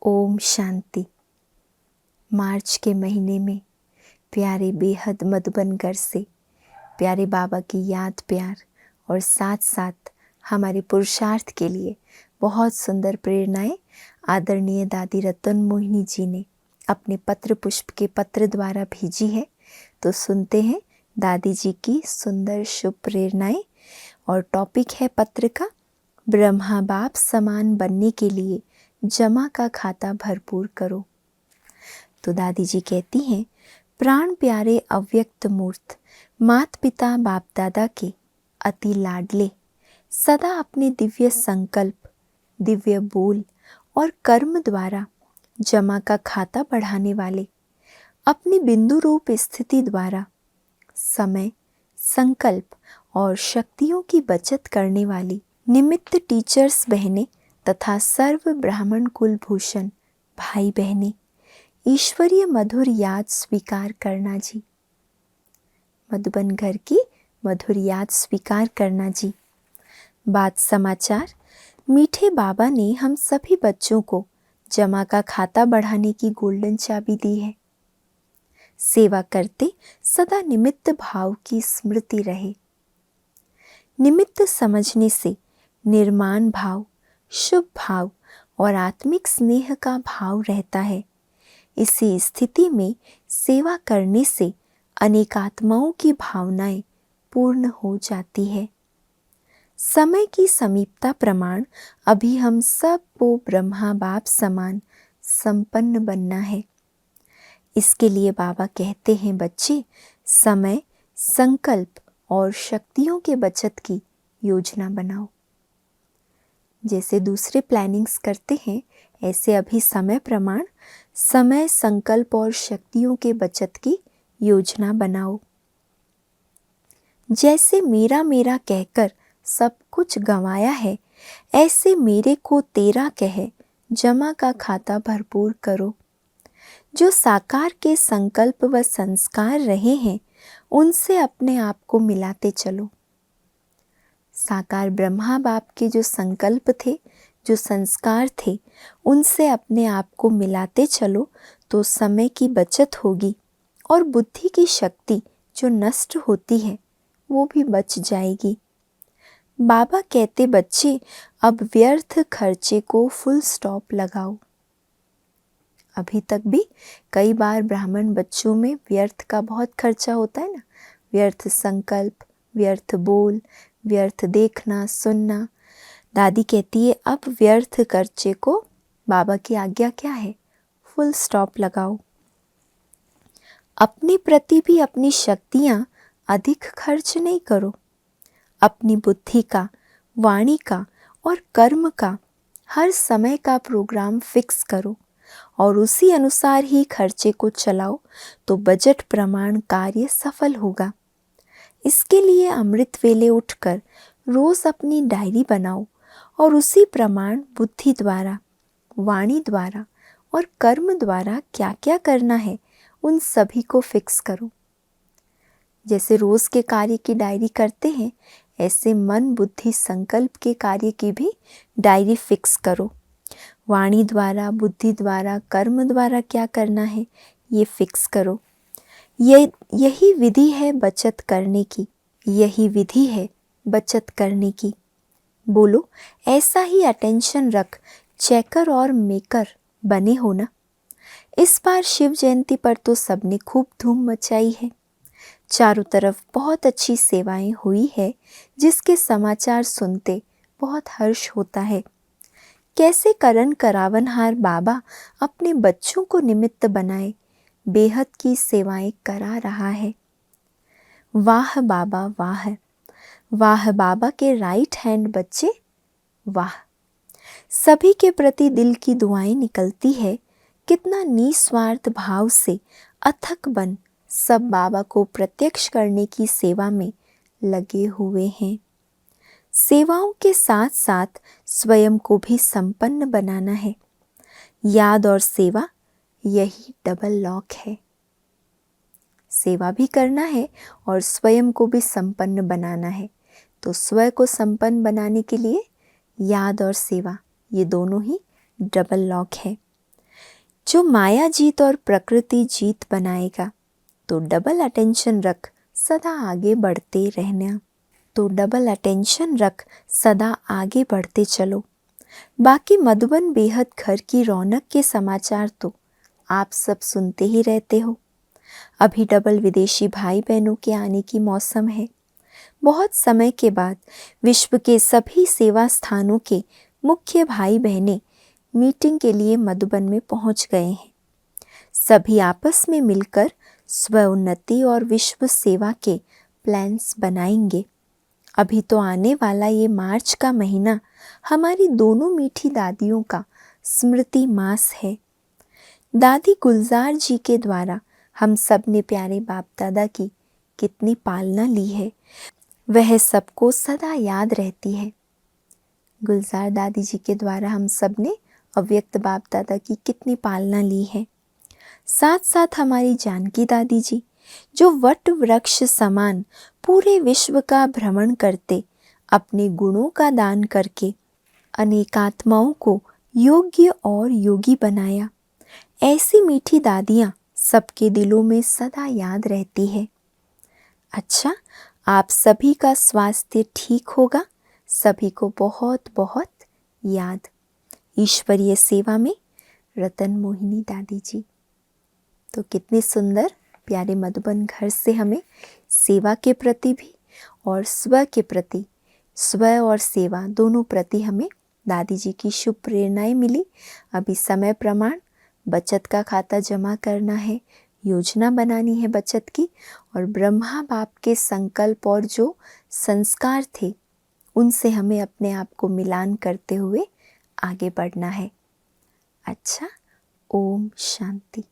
ओम शांति। मार्च के महीने में प्यारे बेहद मधुबनगढ़ से प्यारे बाबा की याद प्यार और साथ साथ हमारे पुरुषार्थ के लिए बहुत सुंदर प्रेरणाएं आदरणीय दादी रतन मोहिनी जी ने अपने पत्र पुष्प के पत्र द्वारा भेजी है। तो सुनते हैं दादी जी की सुंदर शुभ प्रेरणाएं। और टॉपिक है पत्र का, ब्रह्मा बाप समान बनने के लिए जमा का खाता भरपूर करो। तो दादी जी कहती हैं, प्राण प्यारे अव्यक्त मूर्त मात पिता बाप दादा के अति लाडले, सदा अपने दिव्य संकल्प, दिव्य बोल और कर्म द्वारा जमा का खाता बढ़ाने वाले, अपनी बिंदु रूप स्थिति द्वारा समय, संकल्प और शक्तियों की बचत करने वाली निमित्त टीचर्स बहनें तथा सर्व ब्राह्मण कुलभूषण भाई बहनें, ईश्वरीय मधुर याद स्वीकार करना जी। मधुबनगढ़ की मधुर याद स्वीकार करना जी। बात समाचार, मीठे बाबा ने हम सभी बच्चों को जमा का खाता बढ़ाने की गोल्डन चाबी दी है। सेवा करते सदा निमित्त भाव की स्मृति रहे। निमित्त समझने से निर्माण भाव, शुभ भाव और आत्मिक स्नेह का भाव रहता है। इसी स्थिति में सेवा करने से अनेक आत्माओं की भावनाएं पूर्ण हो जाती है। समय की समीपता प्रमाण अभी हम सब को ब्रह्मा बाप समान संपन्न बनना है। इसके लिए बाबा कहते हैं, बच्चे समय, संकल्प और शक्तियों के बचत की योजना बनाओ। जैसे दूसरे प्लानिंग्स करते हैं, ऐसे अभी समय प्रमाण समय, संकल्प और शक्तियों के बचत की योजना बनाओ। जैसे मेरा मेरा कहकर सब कुछ गंवाया है, ऐसे मेरे को तेरा कह जमा का खाता भरपूर करो। जो साकार के संकल्प व संस्कार रहे हैं, उनसे अपने आप को मिलाते चलो। साकार ब्रह्मा बाप के जो संकल्प थे, जो संस्कार थे, उनसे अपने आप को मिलाते चलो तो समय की बचत होगी और बुद्धि की शक्ति जो नष्ट होती है वो भी बच जाएगी। बाबा कहते, बच्चे अब व्यर्थ खर्चे को फुल स्टॉप लगाओ। अभी तक भी कई बार ब्राह्मण बच्चों में व्यर्थ का बहुत खर्चा होता है ना। व्यर्थ संकल्प, व्यर्थ बोल, व्यर्थ देखना सुनना। दादी कहती है, अब व्यर्थ खर्चे को बाबा की आज्ञा क्या है, फुल स्टॉप लगाओ। अपने प्रति भी अपनी शक्तियां अधिक खर्च नहीं करो। अपनी बुद्धि का, वाणी का और कर्म का हर समय का प्रोग्राम फिक्स करो और उसी अनुसार ही खर्चे को चलाओ तो बजट प्रमाण कार्य सफल होगा। इसके लिए अमृत वेले उठकर रोज अपनी डायरी बनाओ और उसी प्रमाण बुद्धि द्वारा, वाणी द्वारा और कर्म द्वारा क्या क्या करना है उन सभी को फिक्स करो। जैसे रोज के कार्य की डायरी करते हैं, ऐसे मन बुद्धि संकल्प के कार्य की भी डायरी फिक्स करो। वाणी द्वारा, बुद्धि द्वारा, कर्म द्वारा क्या करना है ये फिक्स करो। यही विधि है बचत करने की, यही विधि है बचत करने की। बोलो, ऐसा ही अटेंशन रख चेकर और मेकर बने हो ना। इस बार शिव जयंती पर तो सबने खूब धूम मचाई है। चारों तरफ बहुत अच्छी सेवाएं हुई है, जिसके समाचार सुनते बहुत हर्ष होता है। कैसे करण करावनहार बाबा अपने बच्चों को निमित्त बनाए बेहद की सेवाएं करा रहा है। वाह बाबा वाह, वाह बाबा के राइट हैंड बच्चे वाह। सभी के प्रति दिल की दुआएं निकलती है। कितना निस्वार्थ भाव से अथक बन सब बाबा को प्रत्यक्ष करने की सेवा में लगे हुए हैं। सेवाओं के साथ साथ स्वयं को भी संपन्न बनाना है। याद और सेवा यही डबल लॉक है। सेवा भी करना है और स्वयं को भी संपन्न बनाना है। तो स्व को संपन्न बनाने के लिए याद और सेवा ये दोनों ही डबल लॉक है। जो माया जीत और प्रकृति जीत बनाएगा, तो डबल अटेंशन रख सदा आगे बढ़ते रहना। तो डबल अटेंशन रख सदा आगे बढ़ते चलो। बाकी मधुबन बेहद घर की रौनक के समाचार तो आप सब सुनते ही रहते हो। अभी डबल विदेशी भाई बहनों के आने की मौसम है। बहुत समय के बाद विश्व के सभी सेवा स्थानों के मुख्य भाई बहनें मीटिंग के लिए मधुबन में पहुंच गए हैं। सभी आपस में मिलकर स्व उन्नति और विश्व सेवा के प्लान्स बनाएंगे। अभी तो आने वाला ये मार्च का महीना हमारी दोनों मीठी दादियों का स्मृति मास है। दादी गुलजार जी के द्वारा हम सब ने प्यारे बाप दादा की कितनी पालना ली है, वह सबको सदा याद रहती है। गुलजार दादी जी के द्वारा हम सब ने अव्यक्त बाप दादा की कितनी पालना ली है। साथ साथ हमारी जानकी दादी जी, जो वट वृक्ष समान पूरे विश्व का भ्रमण करते अपने गुणों का दान करके अनेक आत्माओं को योग्य और योगी बनाया। ऐसी मीठी दादियाँ सबके दिलों में सदा याद रहती है। अच्छा, आप सभी का स्वास्थ्य ठीक होगा। सभी को बहुत बहुत याद। ईश्वरीय सेवा में रतन मोहिनी दादी जी। तो कितने सुंदर प्यारे मधुबन घर से हमें सेवा के प्रति भी और स्व के प्रति, स्व और सेवा दोनों प्रति हमें दादी जी की शुभ प्रेरणाएं मिली। अभी समय प्रमाण बचत का खाता जमा करना है, योजना बनानी है बचत की, और ब्रह्मा बाप के संकल्प और जो संस्कार थे उनसे हमें अपने आप को मिलान करते हुए आगे बढ़ना है। अच्छा, ओम शांति।